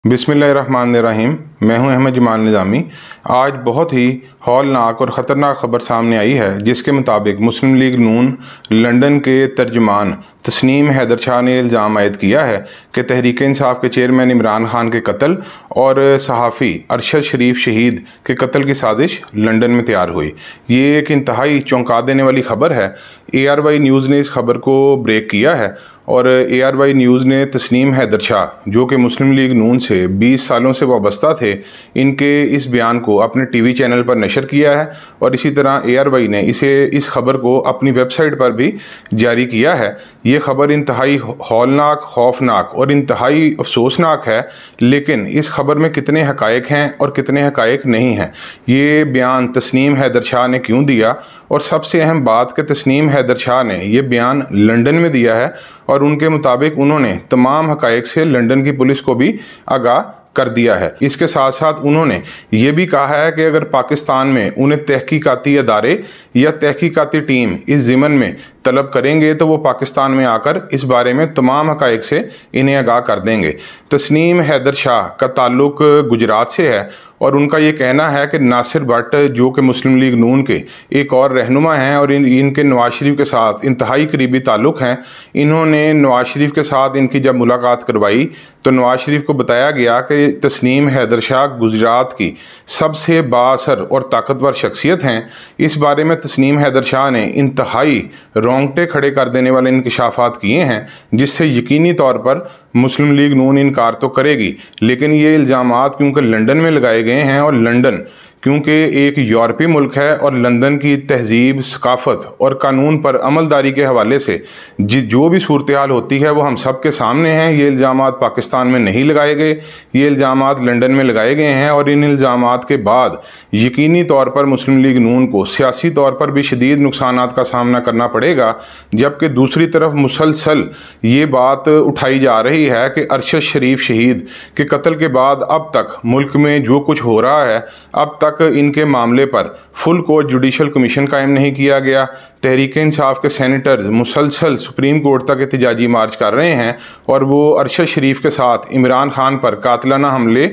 बिस्मिल्लाहिर्रहमानिर्रहीम। मैं हूं अहमद जमाल निज़ामी। आज बहुत ही हौलनाक और ख़तरनाक ख़बर सामने आई है, जिसके मुताबिक मुस्लिम लीग नून लंदन के तर्जमान तस्नीम हैदर शाह ने इल्ज़ाम आयद किया है कि तहरीक इंसाफ के चेयरमैन इमरान खान के कत्ल और सहाफ़ी अरशद शरीफ शहीद के कत्ल की साजिश लंदन में तैयार हुई। ये एक इंतहाई चौंका देने वाली ख़बर है। ARY न्यूज़ ने इस खबर को ब्रेक किया है और ARY न्यूज़ ने तस्नीम हैदर शाह, जो कि मुस्लिम लीग नून से 20 सालों से वाबस्ता थे, इनके इस बयान को अपने TV चैनल पर नशर किया है और इसी तरह ARY ने इस खबर को अपनी वेबसाइट पर भी जारी किया है। ये खबर इंतहाई हौलनाक, खौफनाक और इंतहाई अफसोसनाक है, लेकिन इस खबर में कितने हक़ाइक़ हैं और कितने हक़ाइक़ नहीं हैं, ये बयान तस्नीम हैदर शाह ने क्यों दिया, और सबसे अहम बात कि तस्नीम हैदर शाह ने यह बयान लंदन में दिया है और उनके मुताबिक उन्होंने तमाम हक़ाइक़ से लंदन की पुलिस को भी आगाह कर दिया है। इसके साथ साथ उन्होंने ये भी कहा है कि अगर पाकिस्तान में उन्हें तहकीकाती अदारे या तहकीकाती टीम इस ज़िमन में तलब करेंगे तो वो पाकिस्तान में आकर इस बारे में तमाम हक़ाइक़ से इन्हें आगाह कर देंगे। तस्नीम हैदर शाह का ताल्लुक़ गुजरात से है और उनका ये कहना है कि नासिर भट्ट, जो कि मुस्लिम लीग नून के एक और रहनुमा हैं और इनके नवाज शरीफ के साथ इंतहाई करीबी ताल्लुक़ हैं, इन्होंने नवाज शरीफ के साथ इनकी जब मुलाकात करवाई तो नवाज शरीफ को बताया गया कि तस्नीम हैदर शाह गुजरात की सबसे बाअसर और ताकतवर शख्सियत हैं। इस बारे में तस्नीम हैदर शाह ने इंतहाई रोंगटे खड़े कर देने वाले इंकशाफात किए हैं, जिससे यकीनी तौर पर मुस्लिम लीग नून इनकार तो करेगी, लेकिन ये इल्ज़ामात क्योंकि लंदन में लगाए गए हैं और लंदन क्योंकि एक यूरोपीय मुल्क है और लंदन की तहजीब, सकाफ़त और कानून पर अमलदारी के हवाले से जो भी सूरत हाल होती है वो हम सब के सामने हैं। ये इल्ज़ामात पाकिस्तान में नहीं लगाए गए, ये इल्ज़ामात लंदन में लगाए गए हैं और इन इल्ज़ामात के बाद यकीनी तौर पर मुस्लिम लीग नून को सियासी तौर पर भी शदीद नुकसानात का सामना करना पड़ेगा। जबकि दूसरी तरफ मुसलसल ये बात उठाई जा रही है कि अरशद शरीफ शहीद के कत्ल के बाद अब तक मुल्क में जो कुछ हो रहा है, अब तक इनके मामले पर फुल कोर्ट जुडिशल कमीशन कायम नहीं किया गया। तहरीक इंसाफ के सेनेटर्स मुसलसल सुप्रीम कोर्ट तक एहतजाजी मार्च कर रहे हैं और वो अरशद शरीफ के साथ इमरान खान पर कातिलाना हमले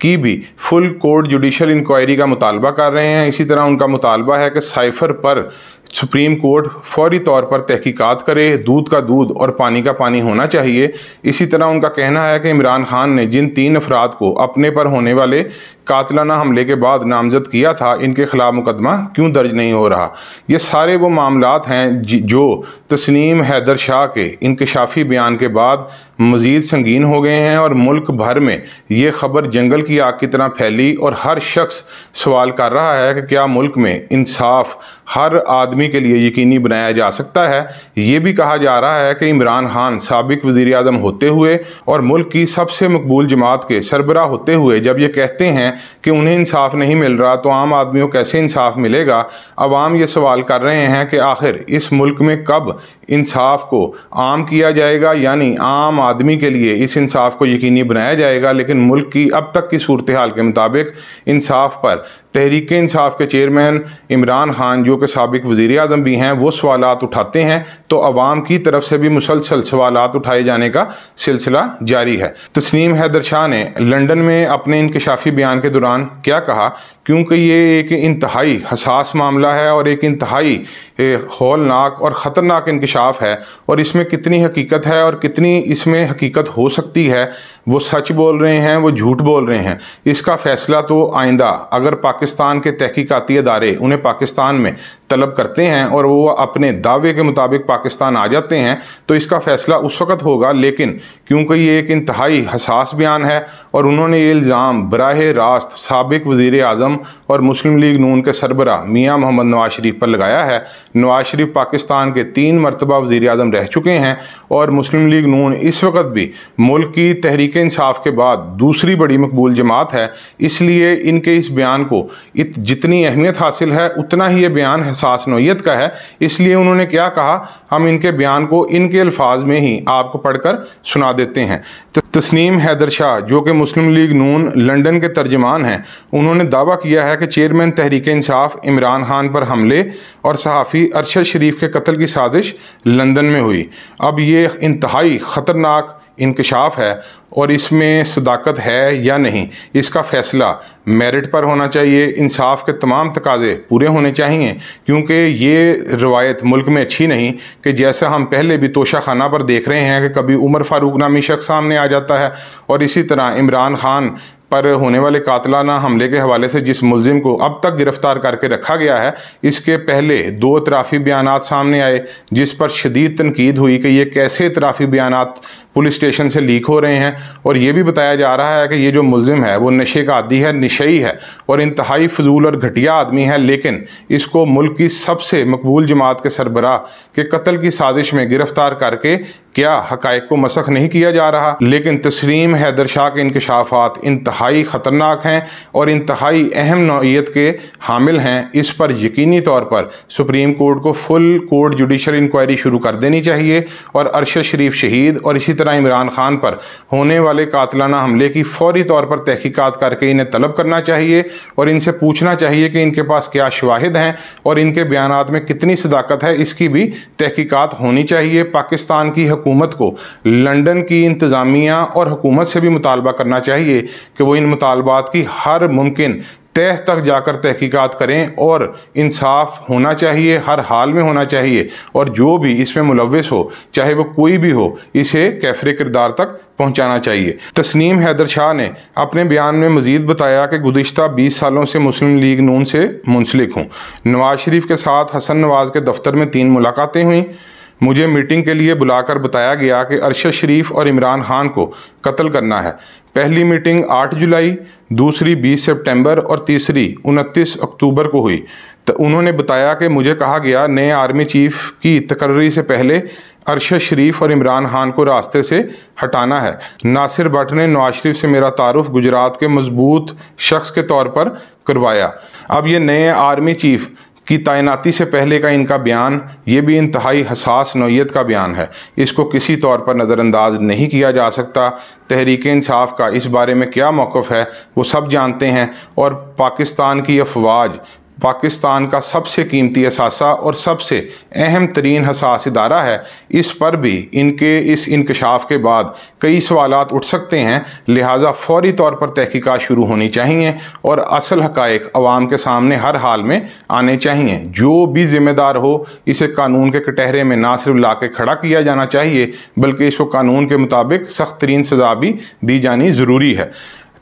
की भी फुल कोर्ट जुडिशल इंक्वायरी का मुतालबा कर रहे हैं। इसी तरह उनका मुतालबा है कि साइफर पर सुप्रीम कोर्ट फौरी तौर पर तहकीकात करे, दूध का दूध और पानी का पानी होना चाहिए। इसी तरह उनका कहना है कि इमरान खान ने जिन 3 अफराद को अपने पर होने वाले कातिलाना हमले के बाद नामजद किया था, इनके खिलाफ मुकदमा क्यों दर्ज नहीं हो रहा। ये सारे वो मामलात हैं जो तस्नीम हैदर शाह के इंकशाफी बयान के बाद मज़ीद संगीन हो गए हैं और मुल्क भर में ये खबर जंगल की आग की तरह फैली और हर शख्स सवाल कर रहा है कि क्या मुल्क में इंसाफ हर आदमी के लिए यकीनी बनाया जा सकता है। ये भी कहा जा रहा है कि इमरान खान साबिक वज़ीर आज़म होते हुए और मुल्क की सबसे मकबूल जमात के सरबराह होते हुए जब ये कहते हैं कि उन्हें इंसाफ नहीं मिल रहा, तो आम आदमियों को कैसे इंसाफ मिलेगा। अवाम ये सवाल कर रहे हैं कि आखिर इस मुल्क में कब इंसाफ को आम किया जाएगा, यानी आम आदमी के लिए इस इंसाफ को यकीनी बनाया जाएगा। लेकिन मुल्क की अब तक की सूरत हाल के मुताबिक इंसाफ पर तहरीक इंसाफ के चेयरमैन इमरान खान, जो कि साबिक वज़ीर आज़म भी हैं, वो सवालात उठाते हैं तो अवाम की तरफ से भी मुसलसल सवालात उठाए जाने का सिलसिला जारी है। तस्नीम हैदर शाह ने लंदन में अपने इंकशाफी बयान के दौरान क्या कहा, क्योंकि ये एक इंतहाई हसास मामला है और एक इंतहाई हौलनाक और ख़तरनाक इंकशाफ है और इसमें कितनी हकीकत है और कितनी इसमें हकीकत हो सकती है, वो सच बोल रहे हैं, वो झूठ बोल रहे हैं, इसका फ़ैसला तो आइंदा अगर पाकिस्तान के तहकीकाती अदारे उन्हें पाकिस्तान में तलब करते हैं और वो अपने दावे के मुताबिक पाकिस्तान आ जाते हैं तो इसका फ़ैसला उस वक़्त होगा। लेकिन क्योंकि ये एक इंतहाई हसास बयान है और उन्होंने ये इल्ज़ाम बराह रास्त साबिक वज़ीर आज़म और मुस्लिम लीग नून के सरबराह मियाँ मोहम्मद नवाज शरीफ पर लगाया है। नवाज शरीफ पाकिस्तान के 3 मरतबा वज़ीर आज़म रह चुके हैं और मुस्लिम लीग नून इस वक्त भी मुल्क की तहरीक इंसाफ के बाद दूसरी बड़ी मकबूल जमात है। इसलिए इनके इस बयान को जितनी अहमियत हासिल है उतना ही ये बयान हसास नौइयत का है। इसलिए उन्होंने क्या कहा, हम इनके बयान को इनके अल्फाज में ही आपको पढ़कर सुना देते हैं। तस्नीम हैदर शाह, जो कि मुस्लिम लीग नून लंदन के तर्जमान हैं, उन्होंने दावा किया है कि चेयरमैन तहरीक इंसाफ इमरान खान पर हमले और सहाफ़ी अरशद शरीफ के कत्ल की साजिश लंदन में हुई। अब ये इंतहाई ख़तरनाक इंकशाफ है और इसमें सदाकत है या नहीं, इसका फ़ैसला मेरिट पर होना चाहिए। इंसाफ के तमाम तकाज़े पूरे होने चाहिए, क्योंकि ये रवायत मुल्क में अच्छी नहीं कि जैसा हम पहले भी तोशा खाना पर देख रहे हैं कि कभी उमर फ़ारूक नामी शख्स सामने आ जाता है, और इसी तरह इमरान खान पर होने वाले कातलाना हमले के हवाले से जिस मुलजिम को अब तक गिरफ्तार करके रखा गया है, इसके पहले 2 इतराफ़ी बयानात सामने आए जिस पर शदीद तनकीद हुई कि ये कैसे इतराफ़ी बयानात पुलिस स्टेशन से लीक हो रहे हैं। और ये भी बताया जा रहा है कि ये जो मुलजिम है वो नशे का आदी है, नशई है और इंतहाई फजूल और घटिया आदमी है, लेकिन इसको मुल्क की सबसे मकबूल जमात के सरबराह के कत्ल की साजिश में गिरफ्तार करके क्या हक़ाइक़ को मसख नहीं किया जा रहा। लेकिन तस्लीम हैदर शाह के इंकशाफात इंतहाई ख़तरनाक हैं और इंतहाई अहम नौइयत के हामिल हैं। इस पर यकीनी तौर पर सुप्रीम कोर्ट को फुल कोर्ट जुडिशल इंक्वायरी शुरू कर देनी चाहिए और अरशद शरीफ शहीद और इसी तरह इमरान खान पर होने वाले कातलाना हमले की फौरी तौर पर तहकीकात करके इन्हें तलब करना चाहिए और इनसे पूछना चाहिए कि इनके पास क्या शवाहिद हैं और इनके बयानात में कितनी सदाकत है, इसकी भी तहकीकात होनी चाहिए। पाकिस्तान की हुकूमत को लंदन की इंतज़ामिया और हुकूमत से भी मुतालबा करना चाहिए कि वो इन मुतालबात की हर मुमकिन तह तक जाकर तहकीकात करें और इंसाफ होना चाहिए, हर हाल में होना चाहिए, और जो भी इसमें मुलव्विस हो चाहे वो कोई भी हो इसे कैफरे किरदार तक पहुँचाना चाहिए। तस्नीम हैदर शाह ने अपने बयान में मज़ीद बताया कि गुज़िश्ता 20 सालों से मुस्लिम लीग नून से मुंसलिक हूँ। नवाज शरीफ के साथ हसन नवाज के दफ्तर में 3 मुलाकातें हुई। मुझे मीटिंग के लिए बुलाकर बताया गया कि अरशद शरीफ और इमरान खान को कत्ल करना है। पहली मीटिंग 8 जुलाई, दूसरी 20 सितंबर और तीसरी 29 अक्टूबर को हुई। तो उन्होंने बताया कि मुझे कहा गया नए आर्मी चीफ की तकर्री से पहले अरशद शरीफ और इमरान खान को रास्ते से हटाना है। नासिर भट्ट ने नवाज शरीफ से मेरा तारुफ गुजरात के मजबूत शख्स के तौर पर करवाया। अब ये नए आर्मी चीफ की तैनाती से पहले का इनका बयान, ये भी इंतहाई हसास नौइयत का बयान है, इसको किसी तौर पर नज़रअंदाज नहीं किया जा सकता। तहरीक इंसाफ का इस बारे में क्या मौक़िफ़ है वो सब जानते हैं, और पाकिस्तान की अफवाज पाकिस्तान का सबसे कीमती असासा और सबसे अहम तरीन हसास इदारा है। इस पर भी इनके इस इंकशाफ के बाद कई सवालात उठ सकते हैं, लिहाजा फौरी तौर पर तहकीकात शुरू होनी चाहिए और असल हक़ाइक़ अवाम के सामने हर हाल में आने चाहिए। जो भी ज़िम्मेदार हो इसे कानून के कटहरे में ना सिर्फ ला के खड़ा किया जाना चाहिए बल्कि इसको कानून के मुताबिक सख्त तरीन सज़ा भी दी जानी ज़रूरी है।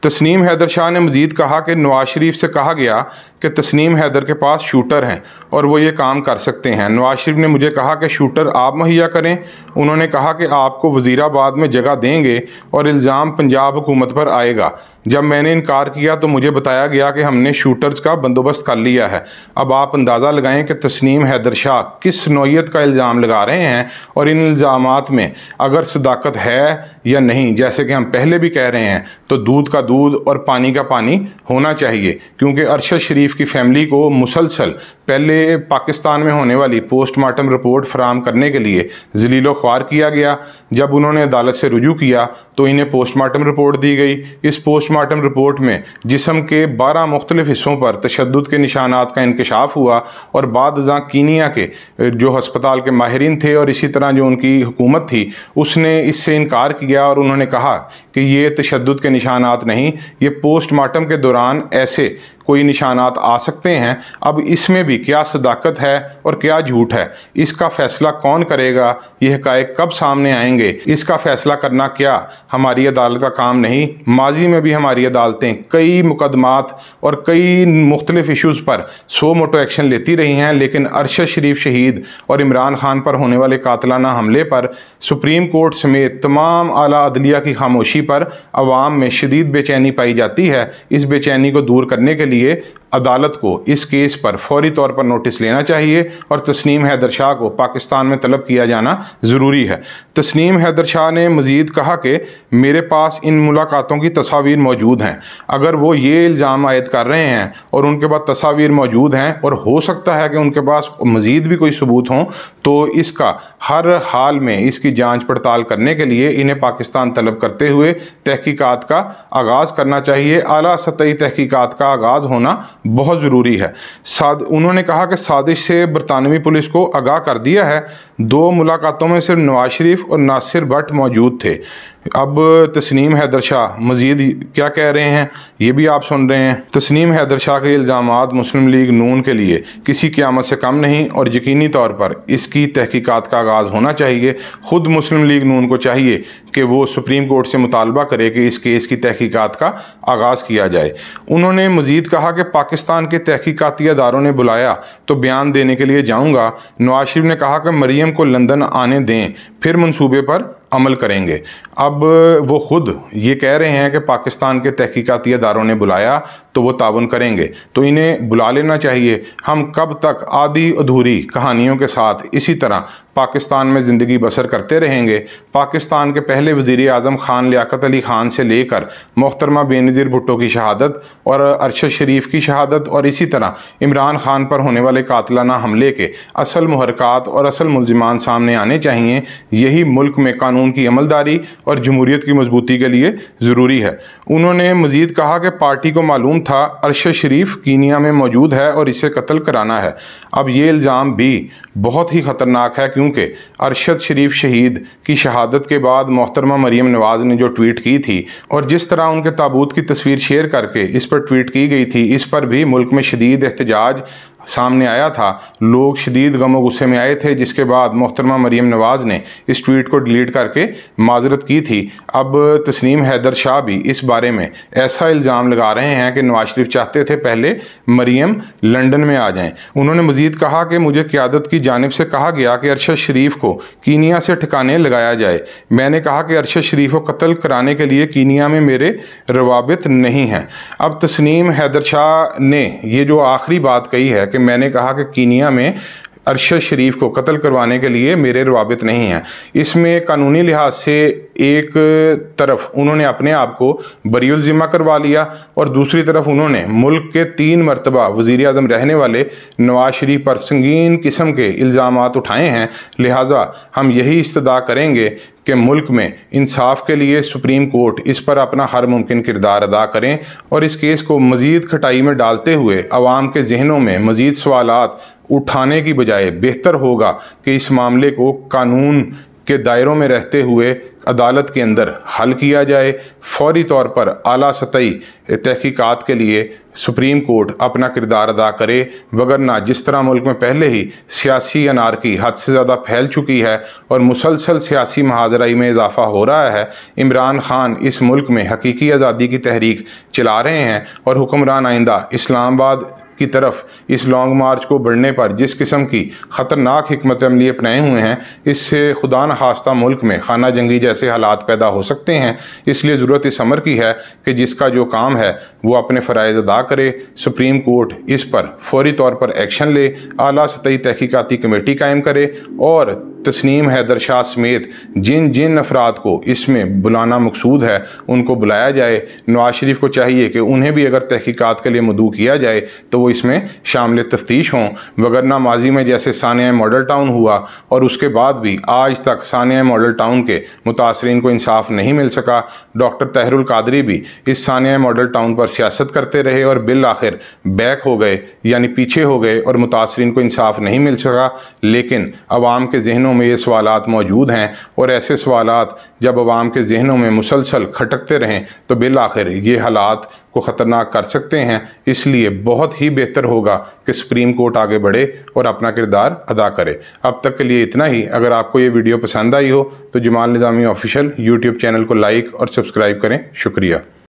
तस्नीम हैदर शाह ने मज़ीद कहा कि नवाज शरीफ से कहा गया कि तस्नीम हैदर के पास शूटर हैं और वो ये काम कर सकते हैं। नवाज शरीफ ने मुझे कहा कि शूटर आप मुहैया करें। उन्होंने कहा कि आपको वज़ीराबाद में जगह देंगे और इल्ज़ाम पंजाब हुकूमत पर आएगा। जब मैंने इनकार किया तो मुझे बताया गया कि हमने शूटर्स का बंदोबस्त कर लिया है। अब आप अंदाज़ा लगाएं कि तस्नीम हैदर शाह किस नौइयत का इल्ज़ाम लगा रहे हैं और इन इल्ज़ामात में अगर सदाकत है या नहीं, जैसे कि हम पहले भी कह रहे हैं, तो दूध का दूध और पानी का पानी होना चाहिए, क्योंकि अरशद शरीफ की फैमिली को मुसलसल पहले पाकिस्तान में होने वाली पोस्टमार्टम रिपोर्ट फराहम करने के लिए ज़लीलो ख्वार किया गया। जब उन्होंने अदालत से रुजू किया तो इन्हें पोस्टमार्टम रिपोर्ट दी गई। इस पोस्टमार्टम रिपोर्ट में जिस्म के 12 मुख्तलिफ हिस्सों पर तशद्दुद के निशानात का इंकशाफ हुआ और बाद अज़ां कीनिया के जो हस्पताल के माहिरीन थे और इसी तरह जो उनकी हुकूमत थी उसने इससे इनकार किया और उन्होंने कहा कि ये तशद्दुद के निशानात नहीं, ये पोस्टमार्टम के दौरान ऐसे कोई निशानात आ सकते हैं। अब इसमें भी क्या सदाकत है और क्या झूठ है, इसका फ़ैसला कौन करेगा, ये हक़ाइक़ कब सामने आएंगे, इसका फ़ैसला करना क्या हमारी अदालत का काम नहीं। माजी में भी हमारी अदालतें कई मुकदमात और कई मुख्तलिफ इशूज़ पर सो मोटो एक्शन लेती रही हैं, लेकिन अरशद शरीफ शहीद और इमरान खान पर होने वाले कातलाना हमले पर सुप्रीम कोर्ट समेत तमाम आला अदलिया की खामोशी पर अवाम में शदीद बेचैनी पाई जाती है। इस बेचैनी को दूर करने के लिए अदालत को इस केस पर फौरी तौर पर नोटिस लेना चाहिए और तस्नीम हैदर शाह को पाकिस्तान में तलब किया जाना ज़रूरी है। तस्नीम हैदर शाह ने मज़ीद कहा कि मेरे पास इन मुलाकातों की तस्वीर मौजूद हैं। अगर वो ये इल्ज़ाम आयद कर रहे हैं और उनके पास तस्वीर मौजूद हैं और हो सकता है कि उनके पास मज़ीद भी कोई सबूत हों, तो इसका हर हाल में इसकी जांच पड़ताल करने के लिए इन्हें पाकिस्तान तलब करते हुए तहकीकात का आगाज़ करना चाहिए। आला सतही तहकीकात का आगाज़ होना बहुत ज़रूरी है। उन्होंने कहा कि साजिश से बरतानवी पुलिस को आगाह कर दिया है। 2 मुलाकातों में सिर्फ नवाज शरीफ और नासिर भट्ट मौजूद थे। अब तस्नीम हैदर शाह मज़ीद क्या कह रहे हैं ये भी आप सुन रहे हैं। तस्नीम हैदर शाह के इल्ज़ामात मुस्लिम लीग नून के लिए किसी क़यामत से कम नहीं और यकीनी तौर पर इसकी तहकीकात का आगाज़ होना चाहिए। ख़ुद मुस्लिम लीग नून को चाहिए कि वो सुप्रीम कोर्ट से मुतालबा करे कि इस केस की तहकीकात का आगाज़ किया जाए। उन्होंने मज़ीद कहा कि पाकिस्तान के तहकीकाती अदारों ने बुलाया तो बयान देने के लिए जाऊँगा। नवाज शरीफ ने कहा कि मरीम को लंदन आने दें, फिर मंसूबे पर अमल करेंगे। अब वो ख़ुद ये कह रहे हैं कि पाकिस्तान के तहकीकाती अदारों ने बुलाया तो वो ताउन करेंगे, तो इन्हें बुला लेना चाहिए। हम कब तक आधी अधूरी कहानियों के साथ इसी तरह पाकिस्तान में ज़िंदगी बसर करते रहेंगे। पाकिस्तान के पहले वज़ीर आज़म खान लियाकत अली ख़ान से लेकर मोहतरमा बेनज़ीर भुट्टो की शहादत और अरशद शरीफ की शहादत और इसी तरह इमरान खान पर होने वाले कातिलाना हमले के असल मुहरकात और असल मुल्ज़िमान सामने आने चाहिए। यही मुल्क में कानून की अमलदारी और जमहूरियत की मजबूती के लिए ज़रूरी है। उन्होंने मज़ीद कहा कि पार्टी को मालूम था अरशद शरीफ कीनिया में मौजूद है और इसे कत्ल कराना है। अब ये इल्ज़ाम भी बहुत ही ख़तरनाक है, क्योंकि अरशद शरीफ शहीद की शहादत के बाद मोहतरमा मरीम नवाज़ ने जो ट्वीट की थी और जिस तरह उनके ताबूत की तस्वीर शेयर करके इस पर ट्वीट की गई थी, इस पर भी मुल्क में शदीद एहतजाज सामने आया था। लोग शदीद गम और गुस्से में आए थे, जिसके बाद मोहतरमा मरीम नवाज़ ने इस ट्वीट को डिलीट करके माजरत की थी। अब तस्नीम हैदर शाह भी इस बारे में ऐसा इल्ज़ाम लगा रहे हैं कि नवाज शरीफ चाहते थे पहले मरीम लंदन में आ जाएं। उन्होंने मज़ीद कहा कि मुझे क़यादत की जानिब से कहा गया कि अरशद शरीफ को कीनिया से ठिकाने लगाया जाए। मैंने कहा कि अरशद शरीफ को कत्ल कराने के लिए कीनिया में मेरे रवाबित नहीं हैं। अब तस्नीम हैदर शाह ने ये जो आखिरी बात कही है कि मैंने कहा कि कीनिया में अरशद शरीफ को कत्ल करवाने के लिए मेरे रवाबित नहीं हैं, इसमें कानूनी लिहाज से एक तरफ उन्होंने अपने आप को बरीउल ज़िम्मा करवा लिया और दूसरी तरफ उन्होंने मुल्क के 3 मरतबा वज़ीर आज़म रहने वाले नवाज शरीफ पर संगीन किस्म के इल्ज़ामात उठाए हैं। लिहाजा हम यही इस्तदा करेंगे कि मुल्क में इंसाफ के लिए सुप्रीम कोर्ट इस पर अपना हर मुमकिन किरदार अदा करें और इस केस को मज़ीद खटाई में डालते हुए अवाम के जहनों में मज़ीद सवालात उठाने की बजाय बेहतर होगा कि इस मामले को कानून के दायरों में रहते हुए अदालत के अंदर हल किया जाए। फौरी तौर पर आला सतही तहकीकात के लिए सुप्रीम कोर्ट अपना किरदार अदा करे, वगरना जिस तरह मुल्क में पहले ही सियासी अनारकी हद से ज़्यादा फैल चुकी है और मुसलसल सियासी महाजराई में इजाफा हो रहा है। इमरान खान इस मुल्क में हकीकी आज़ादी की तहरीक चला रहे हैं और हुक्मरान आइंदा इस्लामाबाद की तरफ इस लॉन्ग मार्च को बढ़ने पर जिस किस्म की ख़तरनाक हिकमत अमली अपनाए हुए हैं, इससे खुदा न खास्ता मुल्क में खाना जंगी जैसे हालात पैदा हो सकते हैं। इसलिए ज़रूरत इस अमर की है कि जिसका जो काम है वो अपने फ़राइज़ अदा करे। सुप्रीम कोर्ट इस पर फौरी तौर पर एक्शन ले, आला सतही तहकीकाती कमेटी कायम करे और तस्नीम हैदर शाह समेत जिन जिन अफराद को इसमें बुलाना मकसूद है उनको बुलाया जाए। नवाज शरीफ को चाहिए कि उन्हें भी अगर तहकीकात के लिए मदऊ किया जाए तो वो इसमें शामिल तफ्तीश हों, वगरना माजी में जैसे सानिया मॉडल टाउन हुआ और उसके बाद भी आज तक सानिया मॉडल टाउन के मुतासरीन को इंसाफ नहीं मिल सका। डॉक्टर तहरुल कादरी भी इस सानिया मॉडल टाउन पर सियासत करते रहे और बिल आखिर बैक हो गए, यानी पीछे हो गए और मुतासरीन को इंसाफ नहीं मिल सका। लेकिन अवाम के जहनों में ये सवालात मौजूद हैं और ऐसे सवालात जब अवाम के जहनों में मुसलसल खटकते रहें तो बिल आखिर ये हालात को ख़तरनाक कर सकते हैं। इसलिए बहुत ही बेहतर होगा कि सुप्रीम कोर्ट आगे बढ़े और अपना किरदार अदा करे। अब तक के लिए इतना ही। अगर आपको ये वीडियो पसंद आई हो तो जमाल निज़ामी ऑफिशियल यूट्यूब चैनल को लाइक और सब्सक्राइब करें। शुक्रिया।